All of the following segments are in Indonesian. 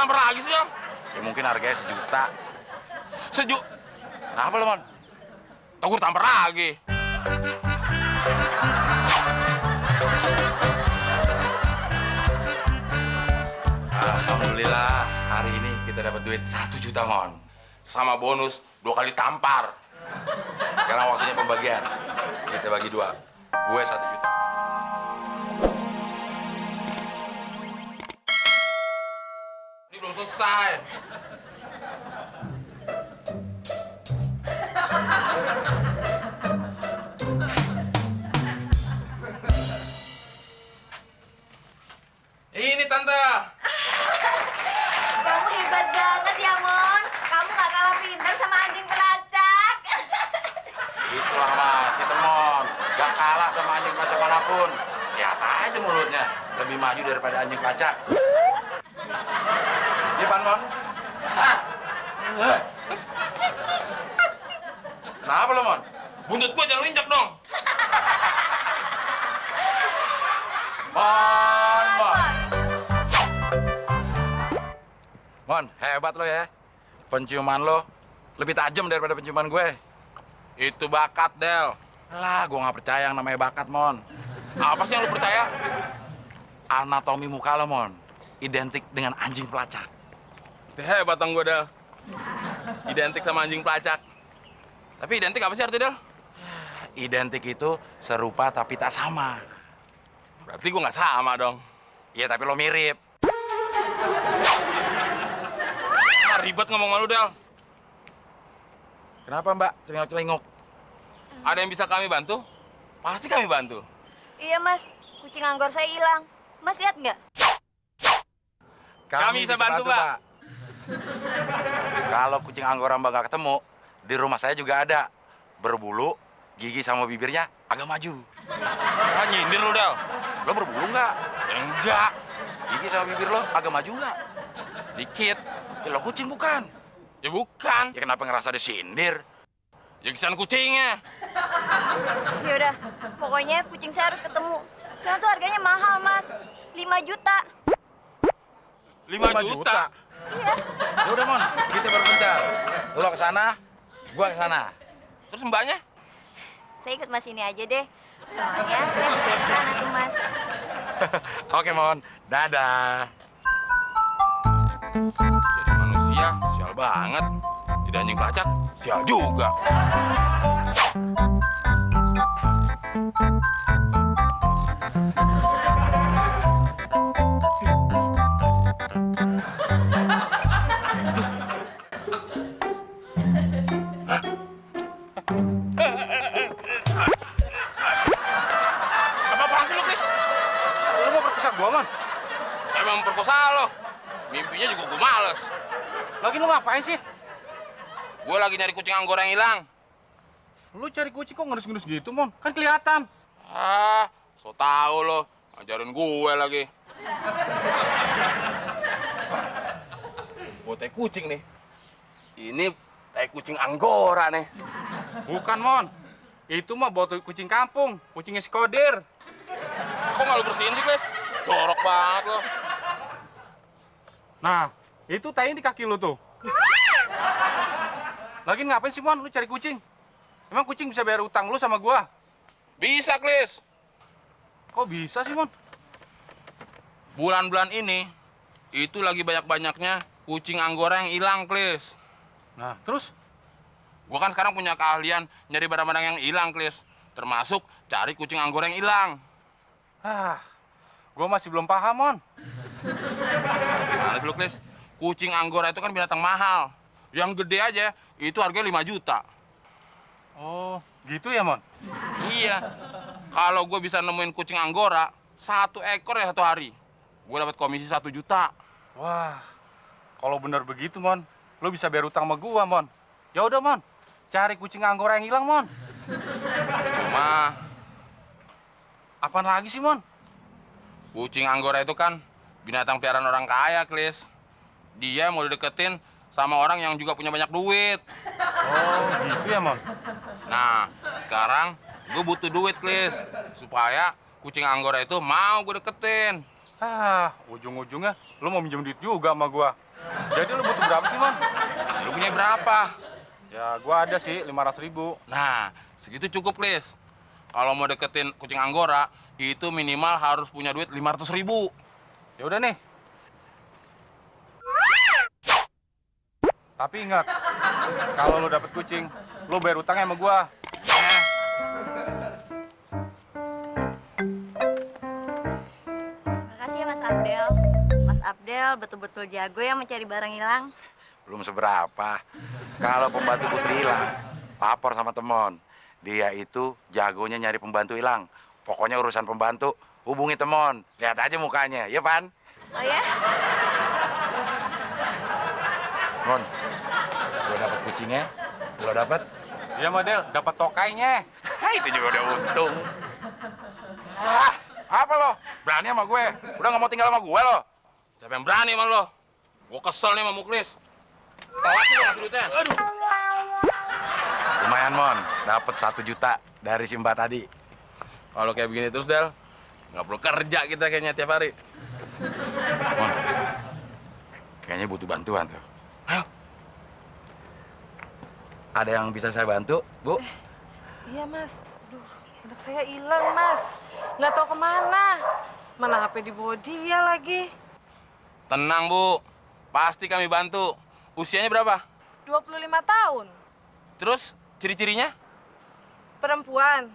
tampar lagi sih, Om? Ya mungkin harganya 1 juta. Kenapa lo, Mon? Tau gue tampar lagi. Alhamdulillah, hari ini kita dapat duit 1 juta, Mon. Sama bonus 2 kali tampar. Sekarang waktunya pembagian. Kita bagi 2. Gue 1 juta. Ini belum selesai. Ini Tante. Kamu hebat banget ya, Mon. Kamu gak kalah pintar sama anjing pelacak. Itulah Mas, si Temon. Gak kalah sama anjing pelacak manapun. Lihat aja mulutnya. Lebih maju daripada anjing pelacak. Iya, Pan, Mon? Hah? Kenapa lo, Mon? Buntut gua jangan lu injak dong. Mon, Mon. Mon, hebat lo ya. Penciuman lo lebih tajam daripada penciuman gue. Itu bakat, Del. Lah, gue nggak percaya yang namanya bakat, Mon. Apa sih yang lu percaya? Anatomi muka lo, Mon, identik dengan anjing pelacak. Itu hebat dong gua, Del. Identik sama anjing pelacak. Tapi identik apa sih artinya, Del? Identik itu serupa tapi tak sama. Berarti gua nggak sama dong. Iya, tapi lo mirip. Ribet ngomong sama lu, Del. Kenapa, Mbak? Celingok-celingok. Ada yang bisa kami bantu? Pasti kami bantu. Iya, Mas. Kucing anggor saya hilang. Mas lihat nggak? Kami bisa bantu, Mbak. Kalau kucing anggora Mbak nggak ketemu, di rumah saya juga ada. Berbulu, gigi sama bibirnya agak maju. Ah, nyindir lu, Del. Lo berbulu nggak? Enggak. Gigi sama bibir lo agak maju nggak? Dikit. Ya lo kucing bukan? Ya bukan. Ya kenapa ngerasa disindir? Ya kisaran kucingnya. Ya udah, pokoknya kucing saya harus ketemu. Soalnya tuh harganya mahal, Mas. 5 juta. 5 juta. Iya. Ya udah, Mon, kita berpencar. Lo ke sana, gua ke sana. Terus mbaknya? Saya ikut Mas ini aja deh. Soalnya saya harus dari sana tuh, Mas. Oke, Mon. Dadah. Jadi manusia, sial banget. Jadi anjing pelacak, sial juga. Apa-apaan sih lu, Chris? Lu mau perkosa gua, Man? Emang memperkosa lo. Mimpinya juga gue males. Lagi lu ngapain sih? Gue lagi nyari kucing anggora yang hilang. Lu cari kucing kok ngendus-ngendus gitu, Mon? Kan kelihatan. Ah, so tau lo. Ajarin gue lagi. Buat tai kucing nih. Ini tai kucing anggora nih. Bukan, Mon. Itu mah botol kucing kampung. Kucingnya si Kodir. Kok nggak lu bersihin sih, Chris? Jorok banget lo. Nah, itu tai di kaki lu tuh. Lagi ngapain sih, Mon? Lu cari kucing? Emang kucing bisa bayar utang lu sama gua? Bisa, Chris. Kok bisa sih, Mon? Bulan-bulan ini, itu lagi banyak-banyaknya kucing anggora yang hilang, Chris. Nah, terus? Gua kan sekarang punya keahlian nyari barang-barang yang hilang, Chris. Termasuk cari kucing anggora yang hilang. Ah, gua masih belum paham, Mon. Gimana sih lu, Chris? Kucing anggora itu kan binatang mahal. Yang gede aja, itu harganya 5 juta. Oh, gitu ya, Mon? Iya. Kalau gue bisa nemuin kucing anggora, 1 ekor ya 1 hari. Gue dapat komisi 1 juta. Wah, kalau benar begitu, Mon, lu bisa bayar utang sama gua, Mon. Ya udah, Mon. Cari kucing anggora yang hilang, Mon. Cuma, Apaan lagi sih, Mon? kucing anggora itu kan binatang piaraan orang kaya, Chris. Dia mau dideketin sama orang yang juga punya banyak duit. Oh, gitu ya, Mon? Nah, sekarang gue butuh duit, Chris. Supaya kucing anggora itu mau gue deketin. Ah, ujung-ujungnya lu mau minjem duit juga sama gua. Jadi lu butuh berapa sih, Mon? Lu punya berapa? Ya, gua ada sih 500.000. Nah, segitu cukup, Lis. Kalau mau deketin kucing Anggora, itu minimal harus punya duit 500.000. Ya udah nih. Tapi ingat, kalau lu dapet kucing, lu bayar utangnya sama gua. Makasih ya Mas Abdel. Mas Abdel betul-betul jago ya mencari barang hilang. Belum seberapa. Kalau pembantu Putri hilang, lapor sama temon. Dia itu jagonya nyari pembantu hilang. Pokoknya urusan pembantu, hubungi temon. Lihat aja mukanya, ya Pan? Oh ya? Mon, lo dapet kucingnya? Lo dapet? Iya, model, dapat tokainya. Itu juga udah untung. Ah, apa lo? Berani sama gue? Udah nggak mau tinggal sama gue lo? Siapa yang berani sama lo? Gue kesel nih sama Muklis. Telat sih lo ngasih duitnya. Aduh. Lumayan Mon, dapet 1 juta dari si Mbak tadi. Kalau kayak begini terus, Del, nggak perlu kerja kita kayaknya tiap hari. Mon, kayaknya butuh bantuan tuh. Ayo. Ada yang bisa saya bantu, Bu? Iya mas, aduh anak saya hilang mas, nggak tahu kemana. Mana HP dibawa dia lagi. Tenang, Bu. Pasti kami bantu. Usianya berapa? 25 tahun, Terus ciri-cirinya? perempuan,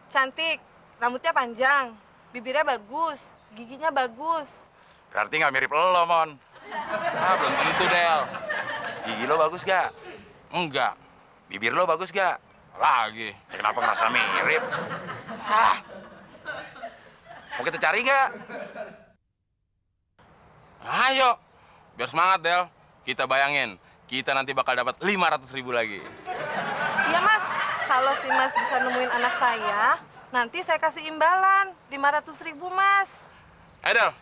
cantik, rambutnya panjang, bibirnya bagus, giginya bagus. Berarti nggak mirip lo, Mon. Ah, belum tentu, Del. Gigi lo bagus gak? Enggak. Bibir lo bagus gak? Lagi. Ya, kenapa ngerasa mirip? Ah. Mau kita cari nggak? Ayo. Biar semangat, Del. Kita bayangin, kita nanti bakal dapat 500.000 lagi. Iya mas, kalau si mas bisa nemuin anak saya, nanti saya kasih imbalan 500.000 mas. Del,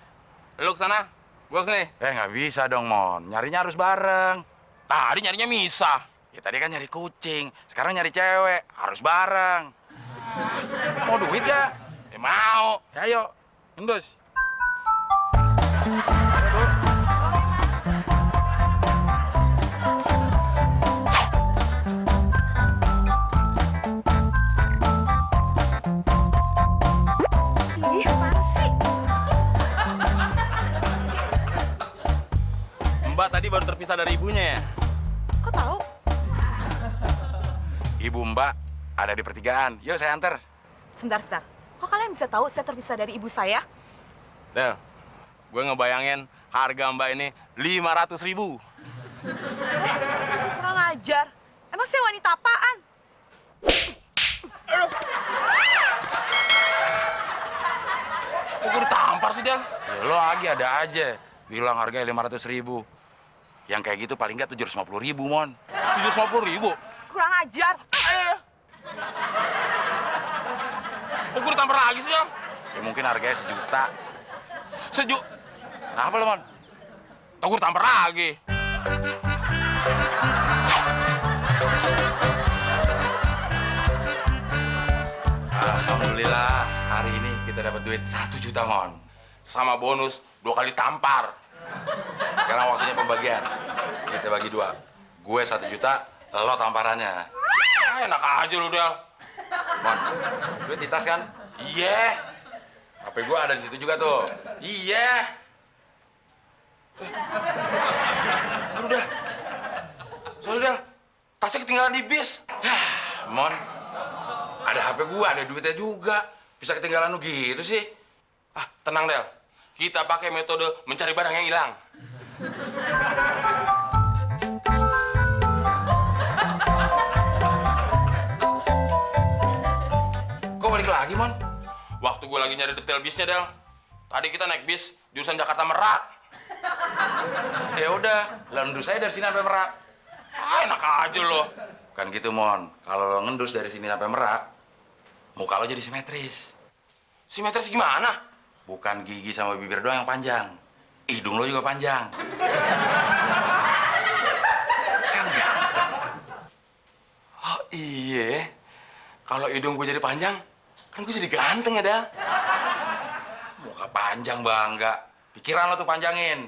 lu kesana, gua kesini. Nggak bisa dong, Mon. Nyarinya harus bareng. Tadi nyarinya misah. Ya tadi kan nyari kucing, sekarang nyari cewek. Harus bareng. Mau duit gak? Mau. Ya, ayo. Endus. Ih, apaan sih? Mbak tadi baru terpisah dari ibunya ya? Kok tahu? Ibu Mbak ada di pertigaan. Yuk saya anter. Sebentar. Kok kalian bisa tahu saya terpisah dari ibu saya? Del, gue ngebayangin harga Mbak ini 500.000. Kurang ajar. Emang saya wanita apaan? Kok gue ditampar sih, Del? Ya, lo lagi ada aja. Bilang harganya 500.000. Yang kayak gitu paling nggak 750.000, Mon. 750.000? Kurang ajar. Kok gue ditampar lagi sih, Del? Ya mungkin harganya 1 juta. Nah, apa lo, Mon? Kok gue ditampar lagi? Alhamdulillah, hari ini kita dapat duit 1 juta, Mon. Sama bonus 2 kali tampar. Sekarang waktunya pembagian. Kita bagi 2. Gue 1 juta, lo tamparannya. Enak aja lu, Del. Mon, duit di tas kan? Iya. HP gue ada di situ juga tuh. Iya. Aduh, Del. Sorry, Del. Tasnya ketinggalan di bis. Mon, ada HP gue, ada duitnya juga. Bisa ketinggalan lu gitu sih. Ah, tenang, Del. Kita pakai metode mencari barang yang hilang. Kok balik lagi, Mon? Waktu gue lagi nyari detail bisnya, Del. Tadi kita naik bis jurusan Jakarta Merak. Ya udah, lendus saya dari sini sampai Merak. Ah, enak aja lo. Kan gitu, Mon. Kalau lo ngendus dari sini sampai Merak, muka lo jadi simetris. Simetris gimana? Bukan gigi sama bibir doang yang panjang. Hidung lo juga panjang. Kan ganteng. Oh iya. Kalau hidung gue jadi panjang, kan gue jadi ganteng ya, Del. Muka panjang, bangga. Pikiran lo tuh panjangin.